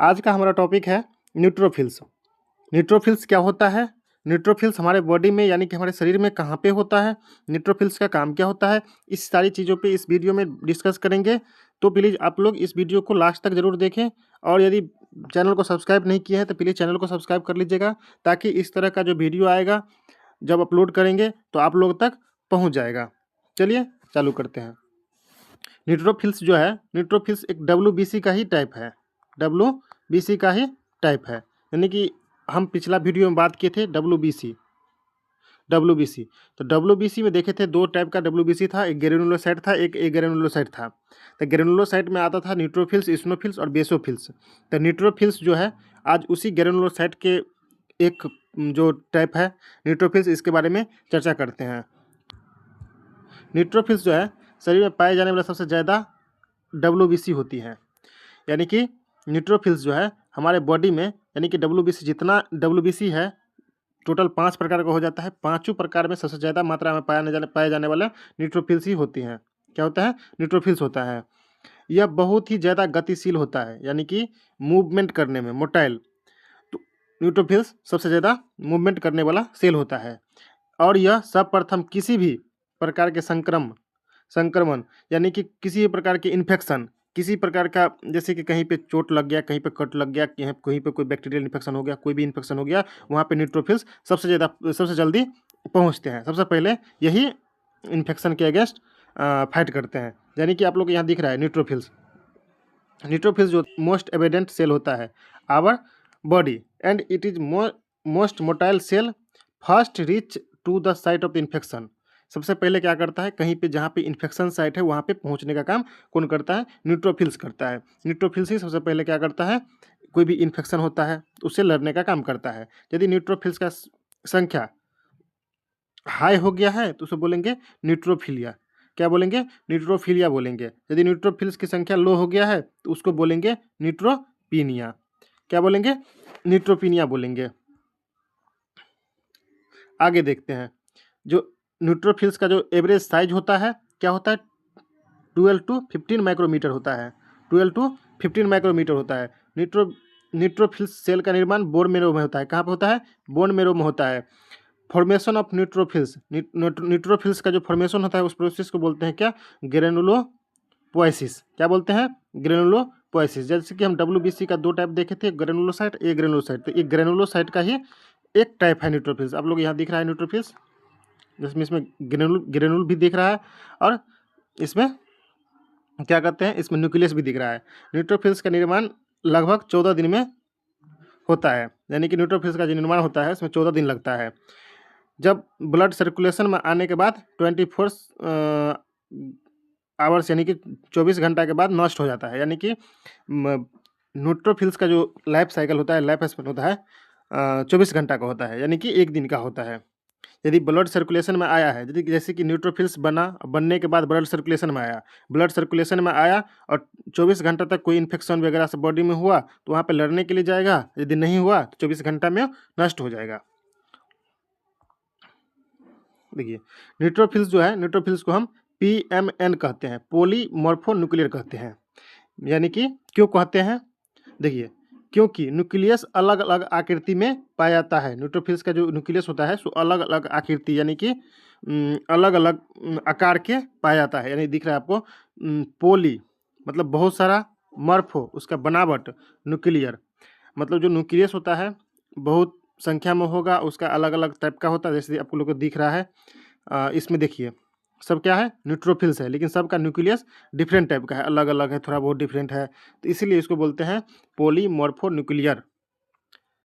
आज का हमारा टॉपिक है न्यूट्रोफिल्स। न्यूट्रोफिल्स क्या होता है? न्यूट्रोफिल्स हमारे बॉडी में यानी कि हमारे शरीर में कहाँ पे होता है? न्यूट्रोफिल्स का काम क्या होता है? इस सारी चीज़ों पे इस वीडियो में डिस्कस करेंगे। तो प्लीज़ आप लोग इस वीडियो को लास्ट तक ज़रूर देखें और यदि चैनल को सब्सक्राइब नहीं किए हैं तो प्लीज़ चैनल को सब्सक्राइब कर लीजिएगा, ताकि इस तरह का जो वीडियो आएगा जब अपलोड करेंगे तो आप लोग तक पहुँच जाएगा। चलिए चालू करते हैं। न्यूट्रोफिल्स जो है, न्यूट्रोफिल्स एक WBC का ही टाइप है। WBC का ही टाइप है, यानी कि हम पिछला वीडियो में बात किए थे WBC। तो WBC में देखे थे दो टाइप का WBC था, एक ग्रेनुलोसाइट था, एक एग्रेनुलोसाइट था। तो ग्रेनुलोसाइट में आता था न्यूट्रोफिल्स, इसिनोफिल्स और बेसोफिल्स। तो न्यूट्रोफिल्स जो है आज उसी ग्रेनुलोसाइट के एक जो टाइप है न्यूट्रोफिल्स, इसके बारे में चर्चा करते हैं। न्यूट्रोफिल्स जो है शरीर में पाए जाने वाला सबसे ज़्यादा WBC होती है, यानी कि न्यूट्रोफिल्स जो है हमारे बॉडी में, यानी कि WBC जितना WBC है टोटल 5 प्रकार का हो जाता है। पाँचों प्रकार में सबसे ज़्यादा मात्रा में पाए जाने वाला न्यूट्रोफिल्स ही होती हैं। क्या होता है? न्यूट्रोफिल्स होता है। यह बहुत ही ज़्यादा गतिशील होता है, यानी कि मूवमेंट करने में मोटाइल। तो न्यूट्रोफिल्स सबसे ज़्यादा मूवमेंट करने वाला सेल होता है और यह सर्वप्रथम किसी भी प्रकार के संक्रमण यानी कि किसी भी प्रकार के इन्फेक्शन, किसी प्रकार का, जैसे कि कहीं पे चोट लग गया, कहीं पे कट लग गया, कहीं पे कोई बैक्टीरियल इन्फेक्शन हो गया, कोई भी इन्फेक्शन हो गया, वहाँ पे न्यूट्रोफिल्स सबसे जल्दी पहुँचते हैं। सबसे पहले यही इन्फेक्शन के अगेंस्ट फाइट करते हैं। यानी कि आप लोग यहाँ दिख रहा है न्यूट्रोफिल्स जो मोस्ट एविडेंट सेल होता है our body and it is most motile cell first reach to the site of the infection. सबसे पहले क्या करता है, कहीं पे जहाँ पे इन्फेक्शन साइट है वहाँ पे पहुँचने का काम कौन करता है? न्यूट्रोफिल्स करता है। न्यूट्रोफिल्स ही सबसे पहले क्या करता है, कोई भी इन्फेक्शन होता है उससे लड़ने का काम करता है। यदि न्यूट्रोफिल्स का संख्या हाई हो गया है तो उसे बोलेंगे न्यूट्रोफिलिया। क्या बोलेंगे? न्यूट्रोफिलिया बोलेंगे। यदि न्यूट्रोफिल्स की संख्या लो हो गया है तो उसको बोलेंगे न्यूट्रोपीनिया। क्या बोलेंगे? न्यूट्रोपीनिया बोलेंगे। आगे देखते हैं, जो न्यूट्रोफिल्स का जो एवरेज साइज होता है क्या होता है? 12 to 15 माइक्रोमीटर होता है। 12 to 15 माइक्रोमीटर होता है। न्यूट्रोफिल्स सेल का निर्माण बोन मेरो में होता है। कहाँ पे होता है? बोन मेरो में होता है। फॉर्मेशन ऑफ न्यूट्रोफिल्स, न्यूट्रोफिल्स का जो फॉर्मेशन होता है उस प्रोसेस को बोलते हैं क्या? ग्रेनुलोपोएसिस। क्या बोलते हैं? ग्रेनुलोपोएसिस। जैसे कि हम WBC का दो टाइप देखे थे, ग्रेनुलोसाइट, ए ग्रेनुलोसाइट। तो एक ग्रेनुलोसाइट का ही एक टाइप है न्यूट्रोफिल्स। आप लोग यहाँ दिख रहा है न्यूट्रोफिल्स, जिसमें इसमें ग्रेनुल भी दिख रहा है और इसमें क्या कहते हैं, इसमें न्यूक्लियस भी दिख रहा है। न्यूट्रोफिल्स का निर्माण लगभग 14 दिन में होता है, यानी कि न्यूट्रोफिल्स का जो निर्माण होता है इसमें 14 दिन लगता है। जब ब्लड सर्कुलेशन में आने के बाद 24 आवर्स यानी कि 24 घंटा के बाद नष्ट हो जाता है। यानी कि न्यूट्रोफिल्स का जो लाइफ साइकिल होता है, लाइफ स्पेन होता है 24 घंटा का होता है, यानी कि एक दिन का होता है। यदि ब्लड सर्कुलेशन में आया है, यदि जैसे कि न्यूट्रोफिल्स बनने के बाद ब्लड सर्कुलेशन में आया और 24 घंटा तक कोई इन्फेक्शन वगैरह से बॉडी में हुआ तो वहाँ पे लड़ने के लिए जाएगा। यदि नहीं हुआ तो 24 घंटा में नष्ट हो जाएगा। देखिए न्यूट्रोफिल्स जो है, न्यूट्रोफिल्स को हम PMN कहते हैं, पॉलीमॉर्फोन्यूक्लियर कहते हैं। यानी कि क्यों कहते हैं? देखिए, क्योंकि न्यूक्लियस अलग अलग आकृति में पाया जाता है। न्यूट्रोफिल्स का जो न्यूक्लियस होता है सो अलग अलग आकृति यानी कि अलग अलग आकार के पाया जाता है। यानी दिख रहा है आपको, पोली मतलब बहुत सारा, मॉर्फो उसका बनावट, न्यूक्लियर मतलब जो न्यूक्लियस होता है बहुत संख्या में होगा, उसका अलग अलग टाइप का होता है। जैसे आपको लोग को दिख रहा है इसमें देखिए सब क्या है? न्यूट्रोफिल्स है, लेकिन सबका न्यूक्लियस डिफरेंट टाइप का है, अलग अलग है, थोड़ा बहुत डिफरेंट है। तो इसीलिए इसको बोलते हैं पॉलीमॉर्फोन्यूक्लियर।